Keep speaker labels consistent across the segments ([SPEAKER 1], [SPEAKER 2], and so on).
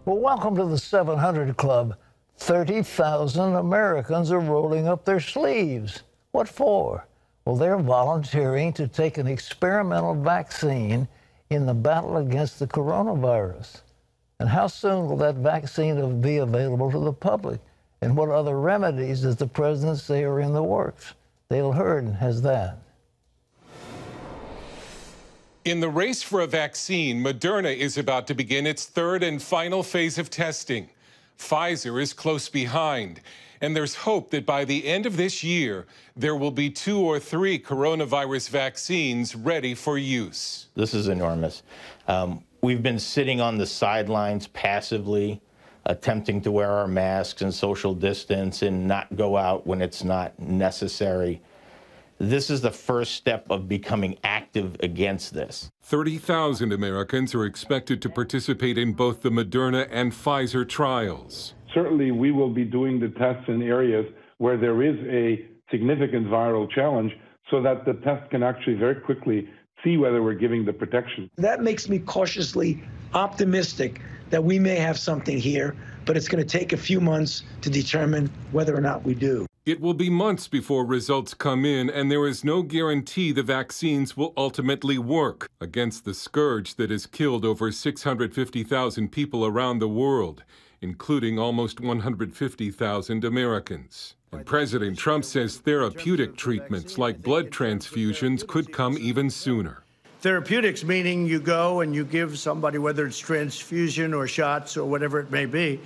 [SPEAKER 1] Well, welcome to the 700 Club. 30,000 Americans are rolling up their sleeves. What for? Well, they're volunteering to take an experimental vaccine in the battle against the coronavirus. And how soon will that vaccine be available to the public? And what other remedies does the president say are in the works? Dale Hurd has that.
[SPEAKER 2] In the race for a vaccine, Moderna is about to begin its third and final phase of testing. Pfizer is close behind, and there's hope that by the end of this year, there will be 2 or 3 coronavirus vaccines ready for use.
[SPEAKER 3] This is enormous. We've been sitting on the sidelines passively, attempting to wear our masks and social distance and not go out when it's not necessary. This is the first step of becoming active against this.
[SPEAKER 2] 30,000 Americans are expected to participate in both the Moderna and Pfizer trials.
[SPEAKER 4] Certainly, we will be doing the tests in areas where there is a significant viral challenge so that the test can actually very quickly see whether we're giving the protection.
[SPEAKER 5] That makes me cautiously optimistic that we may have something here, but it's going to take a few months to determine whether or not we do.
[SPEAKER 2] It will be months before results come in, and there is no guarantee the vaccines will ultimately work against the scourge that has killed over 650,000 people around the world, including almost 150,000 Americans. And President Trump says therapeutic treatments like blood transfusions could come even sooner.
[SPEAKER 6] Therapeutics meaning you go and you give somebody, whether it's transfusion or shots or whatever it may be,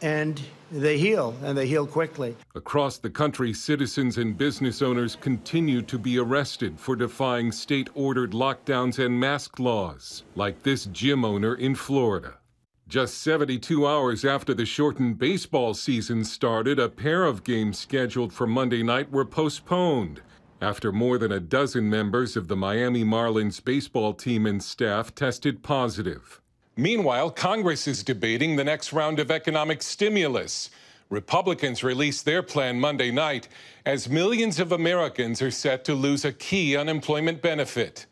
[SPEAKER 6] and they heal, and they heal quickly.
[SPEAKER 2] Across the country, citizens and business owners continue to be arrested for defying state-ordered lockdowns and mask laws, like this gym owner in Florida. Just 72 hours after the shortened baseball season started, a pair of games scheduled for Monday night were postponed after more than a dozen members of the Miami Marlins baseball team and staff tested positive. Meanwhile, Congress is debating the next round of economic stimulus. Republicans released their plan Monday night as millions of Americans are set to lose a key unemployment benefit.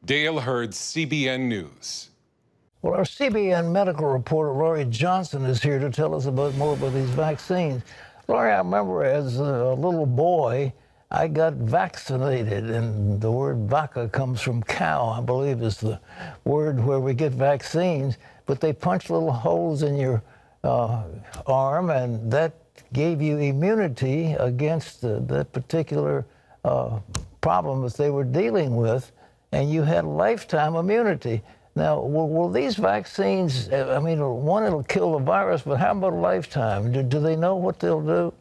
[SPEAKER 2] Dale Hurd, CBN News.
[SPEAKER 1] Well, our CBN medical reporter, Laurie Johnson, is here to tell us more about these vaccines. Laurie, I remember as a little boy, I got vaccinated, and the word vaca comes from cow, I believe is the word where we get vaccines. But they punch little holes in your arm, and that gave you immunity against that particular problem that they were dealing with, and you had lifetime immunity. Now, will these vaccines, I mean, one, it'll kill the virus, but how about a lifetime? Do they know what they'll do?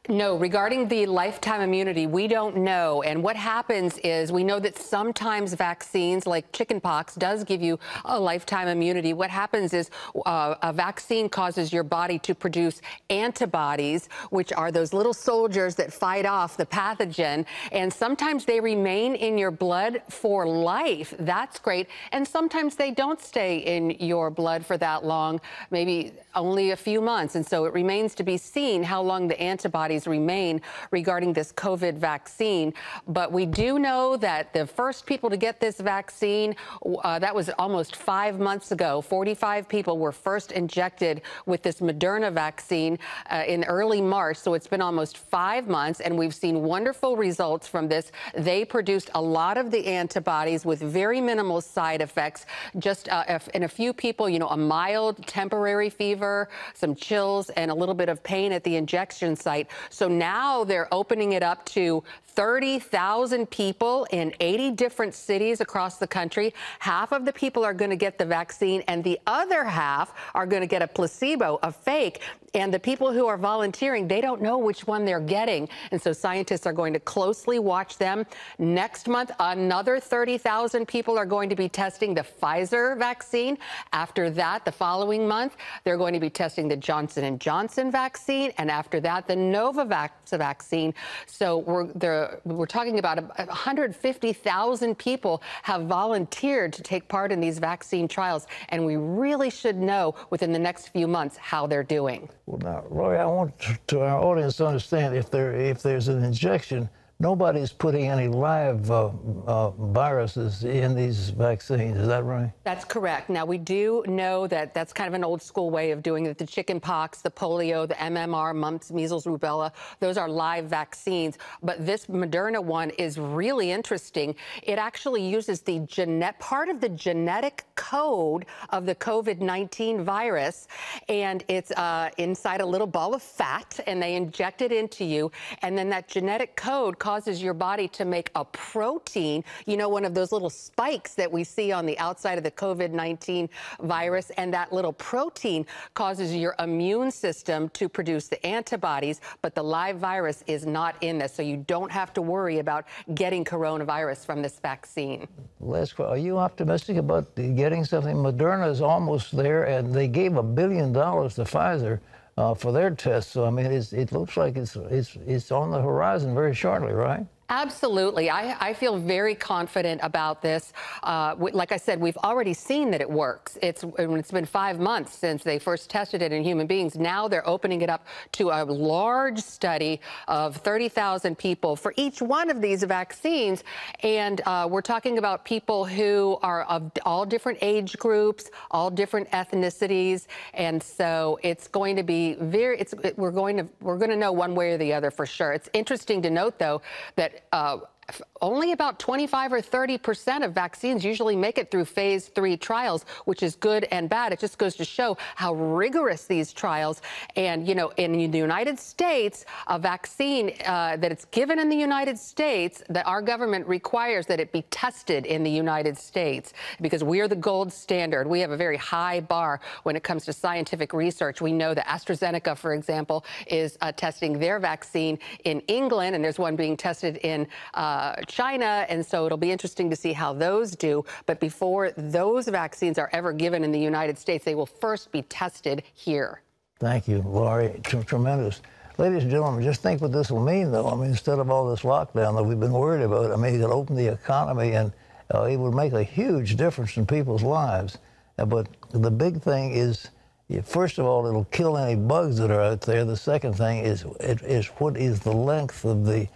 [SPEAKER 7] No, regarding the lifetime immunity, we don't know. And what happens is we know that sometimes vaccines like chickenpox does give you a lifetime immunity. What happens is a vaccine causes your body to produce antibodies, which are those little soldiers that fight off the pathogen. And sometimes they remain in your blood for life. That's great. And sometimes they don't stay in your blood for that long, maybe only a few months. And so it remains to be seen how long the antibodies remain regarding this COVID vaccine. But we do know that the first people to get this vaccine, that was almost 5 months ago. 45 people were first injected with this Moderna vaccine in early March. So it's been almost 5 months, and we've seen wonderful results from this. They produced a lot of the antibodies with very minimal side effects. Just in a few people, you know, a mild temporary fever, some chills, and a little bit of pain at the injection site. So now they're opening it up to 30,000 people in 80 different cities across the country. Half of the people are going to get the vaccine, and the other half are going to get a placebo, a fake. And the people who are volunteering, they don't know which one they're getting. And so scientists are going to closely watch them. Next month, another 30,000 people are going to be testing the Pfizer vaccine. After that, the following month, they're going to be testing the Johnson & Johnson vaccine. And after that, the Novavax vaccine. So we're talking about 150,000 people have volunteered to take part in these vaccine trials. And we really should know within the next few months how they're doing.
[SPEAKER 1] Well, now, Laurie, I want our audience to understand if there's an injection, nobody's putting any live viruses in these vaccines. Is that right?
[SPEAKER 7] That's correct. Now, we do know that that's kind of an old school way of doing it. The chicken pox, the polio, the MMR, mumps, measles, rubella, those are live vaccines. But this Moderna one is really interesting. It actually uses the part of the genetic code of the COVID-19 virus, and it's inside a little ball of fat, and they inject it into you, and then that genetic code causes your body to make a protein, you know, one of those little spikes that we see on the outside of the COVID-19 virus, and that little protein causes your immune system to produce the antibodies, but the live virus is not in this, so you don't have to worry about getting coronavirus from this vaccine.
[SPEAKER 1] Les, are you optimistic about getting something? Moderna is almost there, and they gave $1 billion to Pfizer for their tests. So, I mean, it looks like it's on the horizon very shortly, right?
[SPEAKER 7] Absolutely. I feel very confident about this. Like I said, we've already seen that it works. It's been 5 months since they first tested it in human beings. Now they're opening it up to a large study of 30,000 people for each one of these vaccines. And we're talking about people who are of all different age groups, all different ethnicities. And so it's going to be we're going to know one way or the other for sure. It's interesting to note, though, that only about 25 or 30% of vaccines usually make it through phase 3 trials, which is good and bad. It just goes to show how rigorous these trials. And, you know, in the United States, a vaccine that it's given in the United States, that our government requires that it be tested in the United States because we are the gold standard. We have a very high bar when it comes to scientific research. We know that AstraZeneca, for example, is testing their vaccine in England, and there's one being tested in China, and so it'll be interesting to see how those do. But before those vaccines are ever given in the United States, they will first be tested here.
[SPEAKER 1] Thank you, Laurie. Tremendous. Ladies and gentlemen, just think what this will mean, though. I mean, instead of all this lockdown that we've been worried about, I mean, it'll open the economy, and it will make a huge difference in people's lives. But the big thing is, first of all, it'll kill any bugs that are out there. The second thing is what is the length of the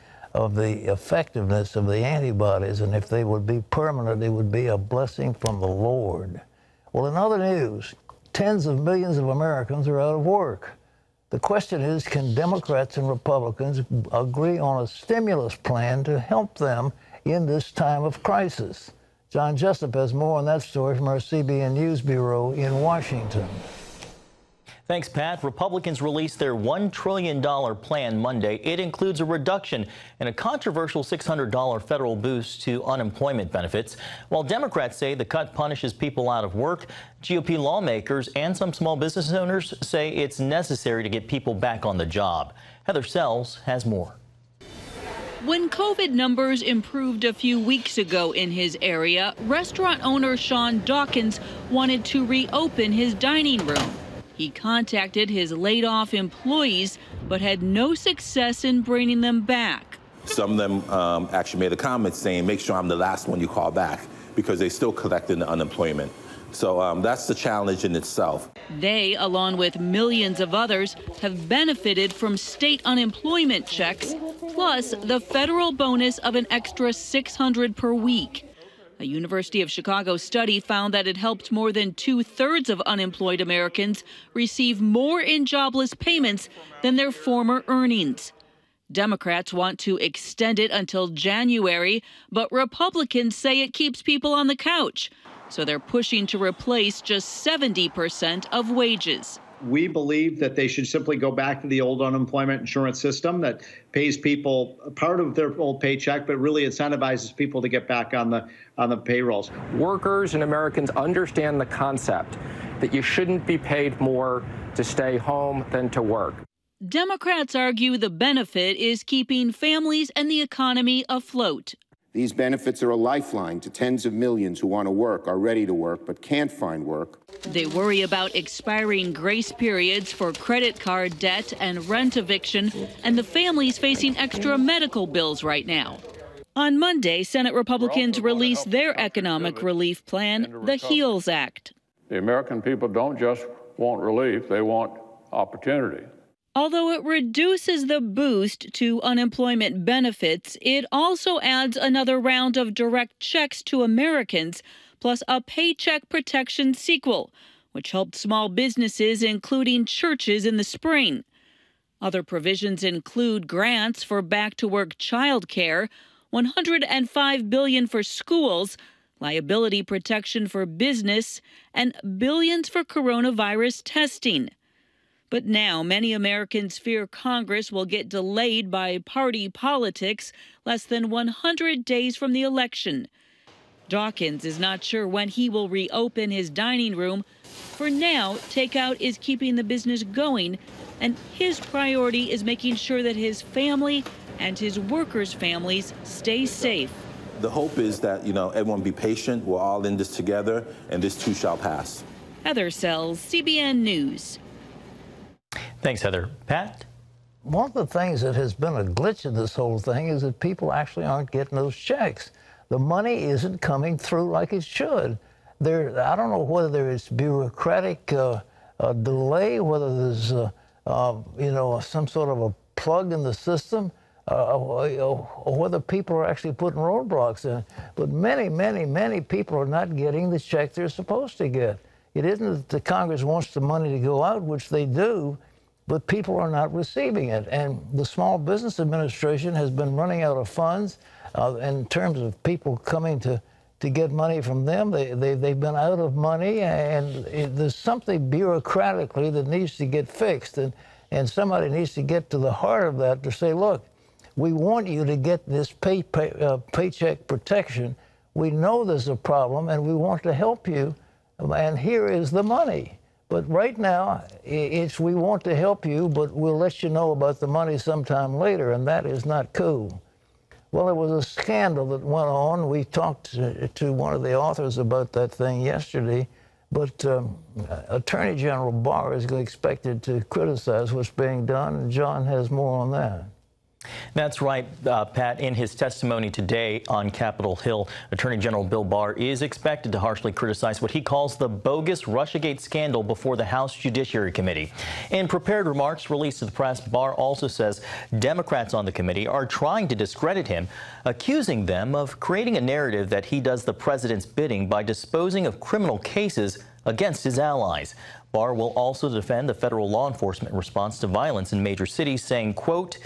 [SPEAKER 1] effectiveness of the antibodies, and if they would be permanent, it would be a blessing from the Lord. Well, in other news, tens of millions of Americans are out of work. The question is, can Democrats and Republicans agree on a stimulus plan to help them in this time of crisis? John Jessup has more on that story from our CBN News Bureau in Washington.
[SPEAKER 8] Thanks, Pat. Republicans released their $1 trillion plan Monday. It includes a reduction in a controversial $600 federal boost to unemployment benefits. While Democrats say the cut punishes people out of work, GOP lawmakers and some small business owners say it's necessary to get people back on the job. Heather Sells has more.
[SPEAKER 9] When COVID numbers improved a few weeks ago in his area, restaurant owner Sean Dawkins wanted to reopen his dining room. He contacted his laid-off employees, but had no success in bringing them back.
[SPEAKER 10] Some of them actually made a comment saying, make sure I'm the last one you call back, because they're still collecting the unemployment. So that's the challenge in itself.
[SPEAKER 9] They, along with millions of others, have benefited from state unemployment checks, plus the federal bonus of an extra $600 per week. A University of Chicago study found that it helped more than 2/3 of unemployed Americans receive more in jobless payments than their former earnings. Democrats want to extend it until January, but Republicans say it keeps people on the couch. So they're pushing to replace just 70% of wages.
[SPEAKER 11] We believe that they should simply go back to the old unemployment insurance system that pays people part of their old paycheck, but really incentivizes people to get back on the payrolls.
[SPEAKER 12] Workers and Americans understand the concept that you shouldn't be paid more to stay home than to work.
[SPEAKER 9] Democrats argue the benefit is keeping families and the economy afloat.
[SPEAKER 13] These benefits are a lifeline to tens of millions who want to work, are ready to work, but can't find work.
[SPEAKER 9] They worry about expiring grace periods for credit card debt and rent eviction, and the families facing extra medical bills right now. On Monday, Senate Republicans released their economic relief plan, the HEALS Act.
[SPEAKER 14] The American people don't just want relief, they want opportunity.
[SPEAKER 9] Although it reduces the boost to unemployment benefits, it also adds another round of direct checks to Americans, plus a Paycheck Protection sequel, which helped small businesses, including churches, in the spring. Other provisions include grants for back-to-work child care, $105 billion for schools, liability protection for business, and billions for coronavirus testing. But now many Americans fear Congress will get delayed by party politics less than 100 days from the election. Dawkins is not sure when he will reopen his dining room. For now, takeout is keeping the business going, and his priority is making sure that his family and his workers' families stay safe.
[SPEAKER 10] The hope is that, everyone be patient. We're all in this together, and this too shall pass.
[SPEAKER 9] Heather Sells, CBN News.
[SPEAKER 8] Thanks, Heather. Pat?
[SPEAKER 1] One of the things that has been a glitch in this whole thing is that people actually aren't getting those checks. The money isn't coming through like it should. I don't know whether there's bureaucratic delay, whether there's some sort of a plug in the system, or whether people are actually putting roadblocks in. But many, many, many people are not getting the check they're supposed to get. It isn't that the Congress wants the money to go out, which they do, but people are not receiving it. And the Small Business Administration has been running out of funds in terms of people coming to get money from them. They've been out of money, and there's something bureaucratically that needs to get fixed. And somebody needs to get to the heart of that to say, look, we want you to get this paycheck protection. We know there's a problem, and we want to help you, and here is the money. But right now, it's we want to help you, but we'll let you know about the money sometime later, and that is not cool. Well, there was a scandal that went on. We talked to one of the authors about that thing yesterday, but Attorney General BARR is expected to criticize what's being done, and John has more on that.
[SPEAKER 8] That's right, Pat. In his testimony today on Capitol Hill, Attorney General Bill Barr is expected to harshly criticize what he calls the bogus Russiagate scandal before the House Judiciary Committee. In prepared remarks released to the press, Barr also says Democrats on the committee are trying to discredit him, accusing them of creating a narrative that he does the president's bidding by disposing of criminal cases against his allies. Barr will also defend the federal law enforcement response to violence in major cities, saying, quote,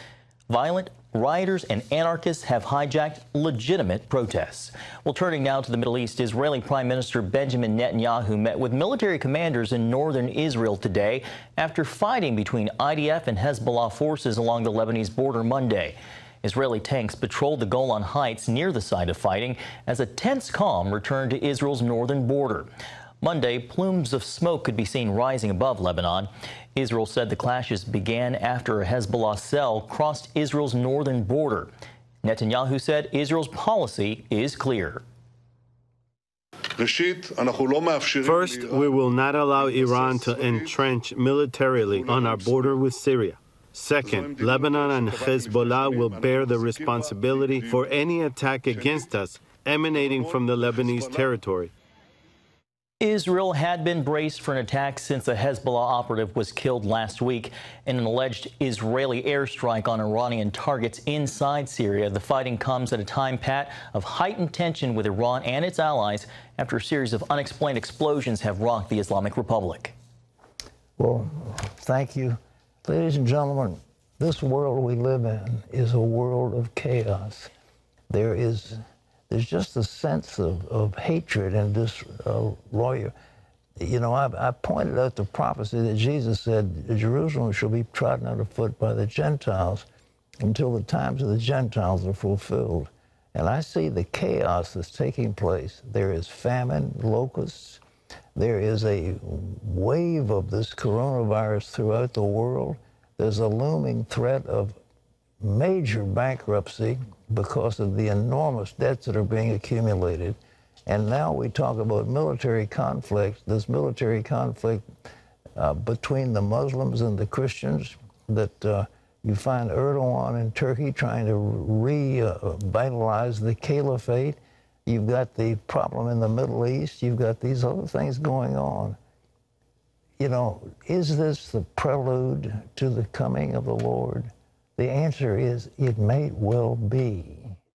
[SPEAKER 8] violent rioters and anarchists have hijacked legitimate protests. Well, turning now to the Middle East, Israeli Prime Minister Benjamin Netanyahu met with military commanders in northern Israel today after fighting between IDF and Hezbollah forces along the Lebanese border Monday. Israeli tanks patrolled the Golan Heights near the site of fighting as a tense calm returned to Israel's northern border. Monday, plumes of smoke could be seen rising above Lebanon. Israel said the clashes began after a Hezbollah cell crossed Israel's northern border. Netanyahu said Israel's policy is clear.
[SPEAKER 14] First, we will not allow Iran to entrench militarily on our border with Syria. Second, Lebanon and Hezbollah will bear the responsibility for any attack against us emanating from the Lebanese territory.
[SPEAKER 8] Israel had been braced for an attack since a Hezbollah operative was killed last week in an alleged Israeli airstrike on Iranian targets inside Syria. The fighting comes at a time, Pat, of heightened tension with Iran and its allies after a series of unexplained explosions have rocked the Islamic Republic.
[SPEAKER 1] Well, thank you. Ladies and gentlemen, this world we live in is a world of chaos. There's just a sense of hatred in this lawyer. You know, I pointed out the prophecy that Jesus said, Jerusalem shall be trodden underfoot by the Gentiles until the times of the Gentiles are fulfilled. And I see the chaos that's taking place. There is famine, locusts. There is a wave of this coronavirus throughout the world. There's a looming threat of major bankruptcy because of the enormous debts that are being accumulated. And now we talk about military conflict, this military conflict between the Muslims and the Christians, that you find Erdogan in Turkey trying to revitalize the caliphate. You've got the problem in the Middle East. You've got these other things going on. you know, is this the prelude to the coming of the Lord? The answer is it may well be.